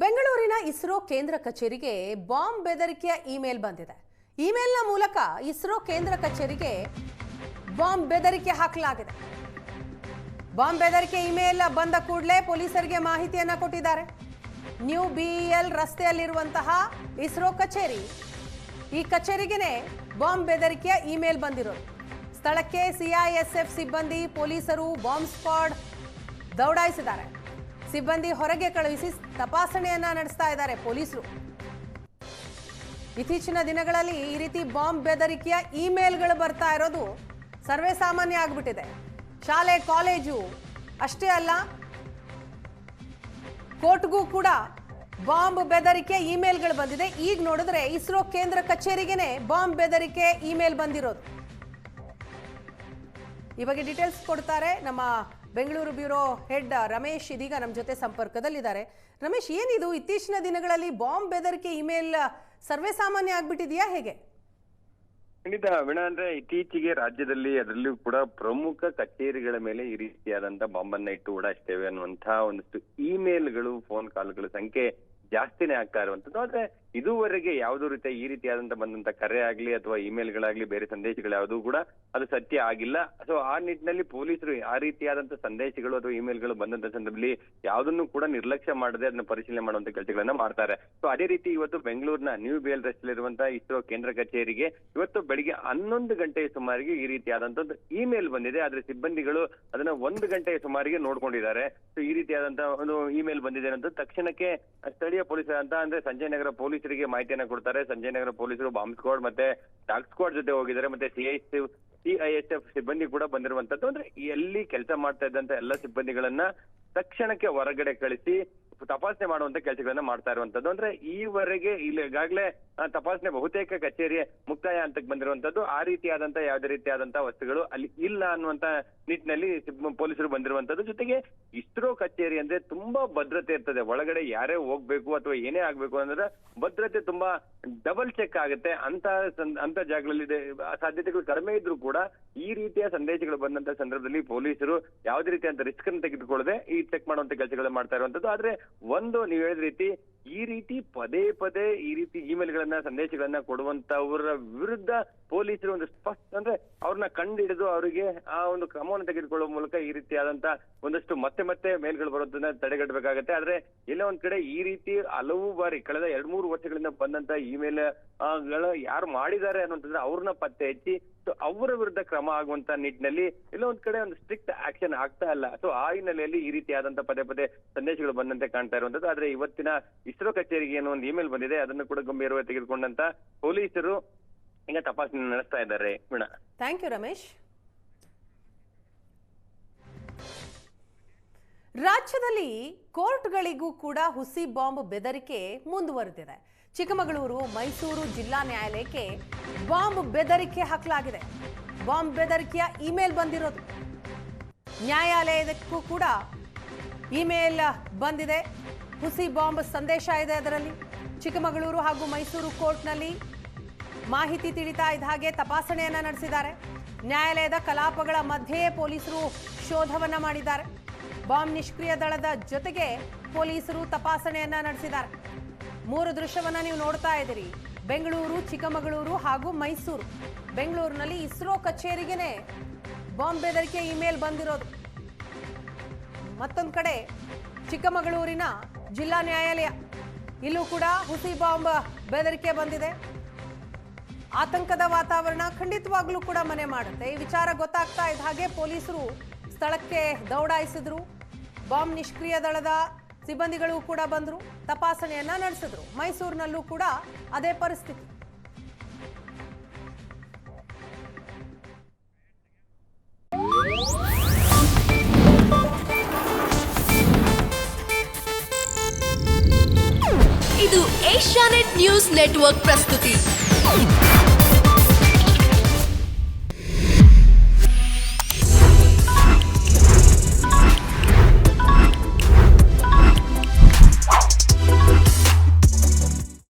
ಬೆಂಗಳೂರಿನ ಇಸ್ರೋ ಕೇಂದ್ರ ಕಚೇರಿಗೆ ಬಾಂಬ್ ಬೆದರಿಕೆಯ ಇಮೇಲ್ ಬಂದಿದೆ. ಇಮೇಲ್ನ ಮೂಲಕ ಇಸ್ರೋ ಕೇಂದ್ರ ಕಚೇರಿಗೆ ಬಾಂಬ್ ಬೆದರಿಕೆ ಹಾಕಲಾಗಿದೆ. ಬಾಂಬ್ ಬೆದರಿಕೆ ಇಮೇಲ್ ಬಂದ ಕೂಡಲೇ ಪೊಲೀಸರಿಗೆ ಮಾಹಿತಿಯನ್ನ ಕೊಟ್ಟಿದ್ದಾರೆ. ನ್ಯೂ BEL ರಸ್ತೆಯಲ್ಲಿರುವಂತಹ ಇಸ್ರೋ ಕಚೇರಿ, ಈ ಕಚೇರಿಗೆನೇ ಬಾಂಬ್ ಬೆದರಿಕೆಯ ಇಮೇಲ್ ಬಂದಿರೋದು. ಸ್ಥಳಕ್ಕೆ CISF ಸಿಬ್ಬಂದಿ, ಪೊಲೀಸರು ಬಾಂಬ್ ಸ್ಕ್ವಾಡ್ ದೌಡಾಯಿಸಿದ್ದಾರೆ. ಸಿಬ್ಬಂದಿ ಹೊರಗೆ ಕಳುಹಿಸಿ ತಪಾಸಣೆಯನ್ನ ನಡೆಸ್ತಾ ಇದ್ದಾರೆ ಪೊಲೀಸರು. ಇತ್ತೀಚಿನ ದಿನಗಳಲ್ಲಿ ಈ ರೀತಿ ಬಾಂಬ್ ಬೆದರಿಕೆಯ ಇಮೇಲ್ಗಳು ಬರ್ತಾ ಇರೋದು ಸರ್ವೇ ಸಾಮಾನ್ಯ ಆಗಿಬಿಟ್ಟಿದೆ. ಶಾಲೆ, ಕಾಲೇಜು ಅಷ್ಟೇ ಅಲ್ಲ, ಕೋರ್ಟ್ಗೂ ಕೂಡ ಬಾಂಬ್ ಬೆದರಿಕೆ ಇಮೇಲ್ಗಳು ಬಂದಿದೆ. ಈಗ ನೋಡಿದ್ರೆ ಇಸ್ರೋ ಕೇಂದ್ರ ಕಚೇರಿಗೆನೆ ಬಾಂಬ್ ಬೆದರಿಕೆ ಇಮೇಲ್ ಬಂದಿರೋದು. ಈ ಬಗ್ಗೆ ಡೀಟೇಲ್ಸ್ ಕೊಡ್ತಾರೆ ನಮ್ಮ ಬೆಂಗಳೂರು ಬ್ಯೂರೋ ಹೆಡ್ ರಮೇಶ್. ಇದೀಗ ನಮ್ಮ ಜೊತೆ ಸಂಪರ್ಕದಲ್ಲಿದ್ದಾರೆ. ರಮೇಶ್, ಏನಿದು ಇತ್ತೀಚಿನ ದಿನಗಳಲ್ಲಿ ಬಾಂಬ್ ಬೆದರಿಕೆ ಇಮೇಲ್ ಸರ್ವೇ ಸಾಮಾನ್ಯ ಆಗ್ಬಿಟ್ಟಿದೆಯಾ, ಹೇಗೆ? ಖಂಡಿತ ವೀಣಾ, ಅಂದ್ರೆ ಇತ್ತೀಚೆಗೆ ರಾಜ್ಯದಲ್ಲಿ ಅದರಲ್ಲೂ ಕೂಡ ಪ್ರಮುಖ ಕಚೇರಿಗಳ ಮೇಲೆ ಈ ರೀತಿಯಾದಂತ ಬಾಂಬನ್ನ ಇಟ್ಟು ಓಡಾಡ್ತೇವೆ ಅನ್ನುವಂತಹ ಒಂದಷ್ಟು ಇಮೇಲ್ಗಳು, ಫೋನ್ ಕಾಲ್ಗಳ ಸಂಖ್ಯೆ ಜಾಸ್ತಿನೇ ಆಗ್ತಾ ಇರುವಂತದ್ದು. ಆದ್ರೆ ಇದುವರೆಗೆ ಯಾವುದೋ ರೀತಿಯ ಈ ರೀತಿಯಾದಂತ ಬಂದಂತ ಕರೆ ಆಗ್ಲಿ ಅಥವಾ ಇಮೇಲ್ಗಳಾಗ್ಲಿ, ಬೇರೆ ಸಂದೇಶಗಳು ಯಾವುದೂ ಕೂಡ ಅದು ಸತ್ಯ ಆಗಿಲ್ಲ. ಸೊ ಆ ನಿಟ್ಟಿನಲ್ಲಿ ಪೊಲೀಸರು ಆ ರೀತಿಯಾದಂತ ಸಂದೇಶಗಳು ಅಥವಾ ಇಮೇಲ್ಗಳು ಬಂದಂತ ಸಂದರ್ಭದಲ್ಲಿ ಯಾವುದನ್ನು ಕೂಡ ನಿರ್ಲಕ್ಷ್ಯ ಮಾಡದೆ ಅದನ್ನ ಪರಿಶೀಲನೆ ಮಾಡುವಂತ ಕೆಲಸಗಳನ್ನ ಮಾಡ್ತಾರೆ. ಸೊ ಅದೇ ರೀತಿ ಇವತ್ತು ಬೆಂಗಳೂರಿನ ನ್ಯೂ BEL ರಸ್ತೆಯಲ್ಲಿರುವಂತಹ ಇಸ್ರೋ ಕೇಂದ್ರ ಕಚೇರಿಗೆ ಇವತ್ತು ಬೆಳಿಗ್ಗೆ 11 ಗಂಟೆಯ ಸುಮಾರಿಗೆ ಈ ರೀತಿಯಾದಂತ ಇಮೇಲ್ ಬಂದಿದೆ. ಆದ್ರೆ ಸಿಬ್ಬಂದಿಗಳು ಅದನ್ನ 1 ಗಂಟೆಯ ಸುಮಾರಿಗೆ ನೋಡ್ಕೊಂಡಿದ್ದಾರೆ. ಸೊ ಈ ರೀತಿಯಾದಂತ ಒಂದು ಇಮೇಲ್ ಬಂದಿದೆ ಅಂತ ತಕ್ಷಣಕ್ಕೆ ಸ್ಥಳೀಯ ಪೊಲೀಸರು ಅಂತ ಅಂದ್ರೆ ಸಂಜಯ್ ನಗರ ಪೊಲೀಸರಿಗೆ ಮಾಹಿತಿಯನ್ನ ಕೊಡ್ತಾರೆ. ಸಂಜಯ್ ನಗರ ಪೊಲೀಸರು ಬಾಂಬ್ ಸ್ಕ್ವಾಡ್ ಮತ್ತೆ ಡಾಗ್ ಸ್ಕ್ವಾಡ್ ಜೊತೆ ಹೋಗಿದ್ದಾರೆ. ಮತ್ತೆ CISF ಸಿಬ್ಬಂದಿ ಕೂಡ ಬಂದಿರುವಂತದ್ದು. ಅಂದ್ರೆ ಎಲ್ಲಿ ಕೆಲಸ ಮಾಡ್ತಾ ಇದ್ದಂತ ಎಲ್ಲ ಸಿಬ್ಬಂದಿಗಳನ್ನ ತಕ್ಷಣಕ್ಕೆ ಹೊರಗಡೆ ಕಳಿಸಿ ತಪಾಸಣೆ ಮಾಡುವಂತ ಕೆಲಸಗಳನ್ನ ಮಾಡ್ತಾ ಇರುವಂತದ್ದು. ಅಂದ್ರೆ ಈವರೆಗೆ ಈಗಾಗಲೇ ತಪಾಸಣೆ ಬಹುತೇಕ ಕಚೇರಿ ಮುಕ್ತಾಯ ಹಂತಕ್ಕೆ ಬಂದಿರುವಂತದ್ದು. ಆ ರೀತಿಯಾದಂತ ಯಾವುದೇ ರೀತಿಯಾದಂತಹ ವಸ್ತುಗಳು ಅಲ್ಲಿ ಇಲ್ಲ ಅನ್ನುವಂತ ನಿಟ್ಟಿನಲ್ಲಿ ಪೊಲೀಸರು ಬಂದಿರುವಂತದ್ದು. ಜೊತೆಗೆ ಇಸ್ರೋ ಕಚೇರಿ ಅಂದ್ರೆ ತುಂಬಾ ಭದ್ರತೆ ಇರ್ತದೆ. ಒಳಗಡೆ ಯಾರೇ ಹೋಗ್ಬೇಕು ಅಥವಾ ಏನೇ ಆಗ್ಬೇಕು ಅಂದ್ರೆ ಭದ್ರತೆ ತುಂಬಾ ಡಬಲ್ ಚೆಕ್ ಆಗುತ್ತೆ. ಅಂತ ಜಾಗಗಳಲ್ಲಿ ಸಾಧ್ಯತೆಗಳು ಕಡಿಮೆ ಇದ್ರೂ ಕೂಡ ಈ ರೀತಿಯ ಸಂದೇಶಗಳು ಬಂದಂತ ಸಂದರ್ಭದಲ್ಲಿ ಪೊಲೀಸರು ಯಾವುದೇ ರೀತಿಯಾದಂತ ರಿಸ್ಕ್ ಅನ್ನು ತೆಗೆದುಕೊಳ್ಳದೆ ಈ ಚೆಕ್ ಮಾಡುವಂತ ಕೆಲಸಗಳನ್ನ ಮಾಡ್ತಾ ಇರುವಂತದ್ದು. ಆದ್ರೆ ಒಂದು ನೀವು ಹೇಳಿದ ರೀತಿ ಈ ರೀತಿ ಪದೇ ಪದೇ ಈ ರೀತಿ ಇಮೇಲ್ಗಳನ್ನ, ಸಂದೇಶಗಳನ್ನ ಕೊಡುವಂತವರ ವಿರುದ್ಧ ಪೊಲೀಸರು ಒಂದು ಅಂದ್ರೆ ಅವ್ರನ್ನ ಕಂಡು ಹಿಡಿದು ಅವರಿಗೆ ಆ ಒಂದು ಕ್ರಮವನ್ನು ತೆಗೆದುಕೊಳ್ಳುವ ಮೂಲಕ ಈ ರೀತಿಯಾದಂತ ಒಂದಷ್ಟು ಮತ್ತೆ ಮೇಲ್ಗಳು ಬರೋದನ್ನ ತಡೆಗಟ್ಟಬೇಕಾಗತ್ತೆ. ಆದ್ರೆ ಎಲ್ಲ ಒಂದ್ ಕಡೆ ಈ ರೀತಿ ಹಲವು ಬಾರಿ ಕಳೆದ 2-3 ವರ್ಷಗಳಿಂದ ಬಂದಂತ ಇಮೇಲ್ ಗಳು ಯಾರು ಮಾಡಿದ್ದಾರೆ ಅನ್ನುವಂತಂದ್ರೆ ಅವ್ರನ್ನ ಪತ್ತೆ ಹಚ್ಚಿ ಅವರ ವಿರುದ್ಧ ಕ್ರಮ ಆಗುವಂತ ನಿಟ್ಟಿನಲ್ಲಿ ಎಲ್ಲ ಒಂದ್ ಕಡೆ ಒಂದು ಸ್ಟ್ರಿಕ್ಟ್ ಆಕ್ಷನ್ ಆಗ್ತಾ ಇಲ್ಲ. ಸೊ ಆ ಹಿನ್ನೆಲೆಯಲ್ಲಿ ಈ ರೀತಿಯಾದಂತ ಪದೇ ಸಂದೇಶಗಳು ಬಂದಂತೆ ಕಾಣ್ತಾ ಇರುವಂತದ್ದು. ಆದ್ರೆ ಇವತ್ತಿನ ಇಸ್ರೋ ಕಚೇರಿಗೆ ಏನೋ ಒಂದು ಇಮೇಲ್ ಬಂದಿದೆ, ಅದನ್ನು ಕೂಡ ಗಂಭೀರವಾಗಿ ತೆಗೆದುಕೊಂಡಂತ ಪೊಲೀಸರು ಈಗ ತಪಾಸಣೆ ನಡೆಸ್ತಾ ಇದ್ದಾರೆ. Veena, thank you Ramesh. ರಾಜ್ಯದಲ್ಲಿ ಕೋರ್ಟ್ಗಳಿಗೂ ಕೂಡ ಹುಸಿ ಬಾಂಬ್ ಬೆದರಿಕೆ ಮುಂದುವರೆದಿದೆ. ಚಿಕ್ಕಮಗಳೂರು, ಮೈಸೂರು ಜಿಲ್ಲಾ ನ್ಯಾಯಾಲಯಕ್ಕೆ ಬಾಂಬ್ ಬೆದರಿಕೆ ಹಾಕಲಾಗಿದೆ. ಬಾಂಬ್ ಬೆದರಿಕೆಯ ಇಮೇಲ್ ಬಂದಿರೋದು. ನ್ಯಾಯಾಲಯಕ್ಕೂ ಕೂಡ ಇಮೇಲ್ ಬಂದಿದೆ. ಹುಸಿ ಬಾಂಬ್ ಸಂದೇಶ ಇದೆ ಅದರಲ್ಲಿ. ಚಿಕ್ಕಮಗಳೂರು ಹಾಗೂ ಮೈಸೂರು ಕೋರ್ಟ್ನಲ್ಲಿ ಮಾಹಿತಿ ತಿಳಿತಾ ಇದ್ದ ಹಾಗೆ ತಪಾಸಣೆಯನ್ನ ನಡೆಸಿದ್ದಾರೆ. ನ್ಯಾಯಾಲಯದ ಕಲಾಪಗಳ ಮಧ್ಯೆಯೇ ಪೊಲೀಸರು ಶೋಧವನ್ನ ಮಾಡಿದ್ದಾರೆ. ಬಾಂಬ್ ನಿಷ್ಕ್ರಿಯ ದಳದ ಜೊತೆಗೆ ಪೊಲೀಸರು ತಪಾಸಣೆಯನ್ನ ನಡೆಸಿದ್ದಾರೆ. 3 ದೃಶ್ಯವನ್ನ ನೀವು ನೋಡ್ತಾ ಇದ್ದೀರಿ. ಬೆಂಗಳೂರು, ಚಿಕ್ಕಮಗಳೂರು ಹಾಗೂ ಮೈಸೂರು. ಬೆಂಗಳೂರಿನಲ್ಲಿ ಇಸ್ರೋ ಕಚೇರಿಗೆನೆ ಬಾಂಬ್ ಬೆದರಿಕೆ ಇಮೇಲ್ ಬಂದಿರೋದು. ಮತ್ತೊಂದು ಕಡೆ ಚಿಕ್ಕಮಗಳೂರಿನ ಜಿಲ್ಲಾ ನ್ಯಾಯಾಲಯ, ಇಲ್ಲೂ ಕೂಡ ಹುಸಿ ಬಾಂಬ್ ಬೆದರಿಕೆ ಬಂದಿದೆ. ಆತಂಕದ ವಾತಾವರಣ ಖಂಡಿತವಾಗ್ಲೂ ಕೂಡ ಮನೆ ಮಾಡುತ್ತೆ. ಈ ವಿಚಾರ ಗೊತ್ತಾಗ್ತಾ ಇದ್ದ ಹಾಗೆ ಪೊಲೀಸರು ಸ್ಥಳಕ್ಕೆ ದೌಡಾಯಿಸಿದ್ರು. ಬಾಂಬ್ ನಿಷ್ಕ್ರಿಯ ದಳದ ಸಿಬ್ಬಂದಿಗಳು ಕೂಡ ಬಂದರು, ತಪಾಸಣೆಯನ್ನ ನಡೆಸಿದ್ರು. ಮೈಸೂರಿನಲ್ಲೂ ಕೂಡ ಅದೇ ಪರಿಸ್ಥಿತಿ. ಇದು ಏಷ್ಯಾನೆಟ್ ನ್ಯೂಸ್ ನೆಟ್ವರ್ಕ್ ಪ್ರಸ್ತುತಿ.